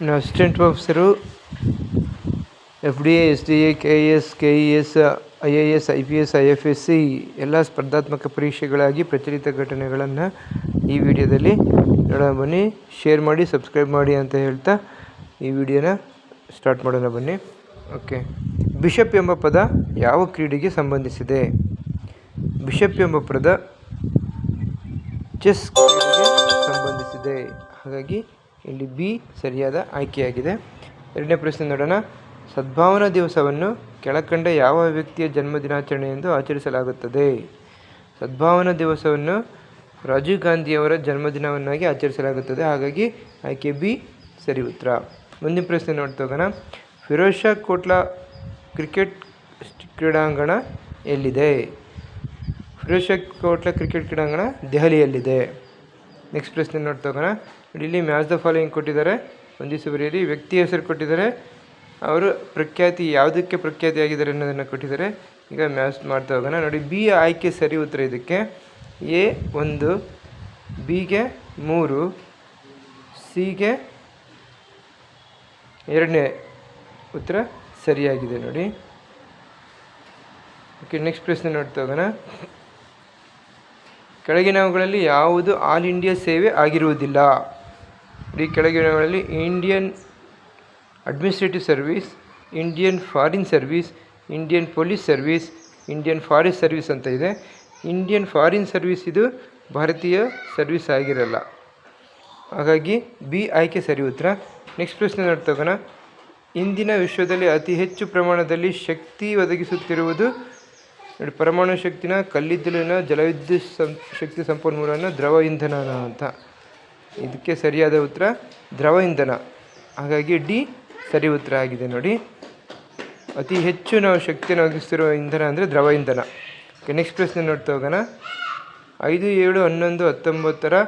ಇನ್ನು assistant professor FDA, SDA, KS, KES, IAS, IPS, IFSC ಎಲ್ಲ ಸ್ಪರ್ಧಾತ್ಮಕ ಪರೀಕ್ಷೆಗಳಾಗಿ ಪ್ರಚಲಿತ ಘಟನೆಗಳನ್ನು ಈ ವಿಡಿಯೋದಲ್ಲಿ ನೋಡೋಣ ಬನ್ನಿ. ಶೇರ್ ಮಾಡಿ, ಸಬ್ಸ್ಕ್ರೈಬ್ ಮಾಡಿ ಅಂತ ಹೇಳ್ತಾ ಈ ವಿಡಿಯೋನ ಸ್ಟಾರ್ಟ್ ಮಾಡೋಣ ಬನ್ನಿ. ಓಕೆ, ಬಿಷಪ್ ಎಂಬ ಪದ ಯಾವ ಕ್ರೀಡೆಗೆ ಸಂಬಂಧಿಸಿದೆ? ಬಿಷಪ್ ಎಂಬ ಪದ ಚೆಸ್ ಕ್ರೀಡೆಗೆ ಸಂಬಂಧಿಸಿದೆ. ಹಾಗಾಗಿ ಇಲ್ಲಿ ಬಿ ಸರಿಯಾದ ಆಯ್ಕೆಯಾಗಿದೆ. ಎರಡನೇ ಪ್ರಶ್ನೆ ನೋಡೋಣ. ಸದ್ಭಾವನಾ ದಿವಸವನ್ನು ಕೆಳಕಂಡ ಯಾವ ವ್ಯಕ್ತಿಯ ಜನ್ಮದಿನಾಚರಣೆ ಎಂದು ಆಚರಿಸಲಾಗುತ್ತದೆ? ಸದ್ಭಾವನಾ ದಿವಸವನ್ನು ರಾಜೀವ್ ಗಾಂಧಿಯವರ ಜನ್ಮದಿನವನ್ನಾಗಿ ಆಚರಿಸಲಾಗುತ್ತದೆ. ಹಾಗಾಗಿ ಆಯ್ಕೆ ಬಿ ಸರಿ ಉತ್ತರ. ಮುಂದಿನ ಪ್ರಶ್ನೆ ನೋಡ್ತಾ ಹೋಗೋಣ. ಫಿರೋಜ್ ಶಾ ಕೋಟ್ಲಾ ಕ್ರಿಕೆಟ್ ಕ್ರೀಡಾಂಗಣ ಎಲ್ಲಿದೆ? ಫಿರೋಜ್ ಶಾ ಕೋಟ್ಲಾ ಕ್ರಿಕೆಟ್ ಕ್ರೀಡಾಂಗಣ ದೆಹಲಿಯಲ್ಲಿದೆ. ನೆಕ್ಸ್ಟ್ ಪ್ರಶ್ನೆ ನೋಡ್ತಾ ಹೋಗೋಣ. ಇಲ್ಲಿ ಮ್ಯಾಚ್ ದ ಫಾಲೋಯಿಂಗ್ ಕೊಟ್ಟಿದ್ದಾರೆ, ಹೊಂದಿಸಿ ಬರೆಯಿರಿ. ವ್ಯಕ್ತಿ ಹೆಸರು ಕೊಟ್ಟಿದ್ದಾರೆ, ಅವರು ಪ್ರಖ್ಯಾತಿ ಯಾವುದಕ್ಕೆ ಪ್ರಖ್ಯಾತಿಯಾಗಿದ್ದಾರೆ ಅನ್ನೋದನ್ನು ಕೊಟ್ಟಿದ್ದಾರೆ. ಈಗ ಮ್ಯಾಚ್ ಮಾಡ್ತಾ ಹೋಗೋಣ. ನೋಡಿ, ಬಿ ಆಯ್ಕೆ ಸರಿ ಉತ್ತರ. ಇದಕ್ಕೆ ಎ 1, ಬಿಗೆ 3, ಸಿಗೆ 2ನೇ ಉತ್ತರ ಸರಿಯಾಗಿದೆ ನೋಡಿ. ಓಕೆ, ನೆಕ್ಸ್ಟ್ ಪ್ರಶ್ನೆ ನೋಡ್ತಾ ಹೋಗೋಣ. ಕೆಳಗಿನವುಗಳಲ್ಲಿ ಯಾವುದು ಆಲ್ ಇಂಡಿಯಾ ಸೇವೆ ಆಗಿರುವುದಿಲ್ಲ? ಈ ಕೆಳಗಿನವುಗಳಲ್ಲಿ Indian administrative service, Indian foreign service, Indian police service, Indian forest service ಅಂತ ಇದೆ. ಇಂಡಿಯನ್ ಫಾರಿನ್ ಸರ್ವೀಸ್ ಇದು ಭಾರತೀಯ ಸರ್ವೀಸ್ ಆಗಿರಲ್ಲ. ಹಾಗಾಗಿ ಬಿ ಆಯ್ಕೆ ಸರಿ ಉತ್ತರ. ನೆಕ್ಸ್ಟ್ ಪ್ರಶ್ನೆ ನೋಡ್ತಾ ಹೋಗೋಣ. ಇಂದಿನ ವಿಶ್ವದಲ್ಲಿ ಅತಿ ಹೆಚ್ಚು ಪ್ರಮಾಣದಲ್ಲಿ ಶಕ್ತಿ ಒದಗಿಸುತ್ತಿರುವುದು ಪರಮಾಣು ಶಕ್ತಿನ, ಕಲ್ಲಿದ್ದಲಿನ, ಜಲವಿದ್ಯುತ್ ಶಕ್ತಿ ಸಂಪನ್ಮೂಲನ, ದ್ರವ ಇಂಧನ ಅಂತ. ಇದಕ್ಕೆ ಸರಿಯಾದ ಉತ್ತರ ದ್ರವ ಇಂಧನ. ಹಾಗಾಗಿ ಡಿ ಸರಿ ಉತ್ತರ ಆಗಿದೆ ನೋಡಿ. ಅತಿ ಹೆಚ್ಚು ನಾವು ಶಕ್ತಿಯನ್ನು ಒದಗಿಸ್ತಿರುವ ಇಂಧನ ಅಂದರೆ ದ್ರವ ಇಂಧನ. ಓಕೆ, ನೆಕ್ಸ್ಟ್ ಪ್ರಶ್ನೆ ನೋಡ್ತಾ ಹೋಗೋಣ. 5, 7, 11, 19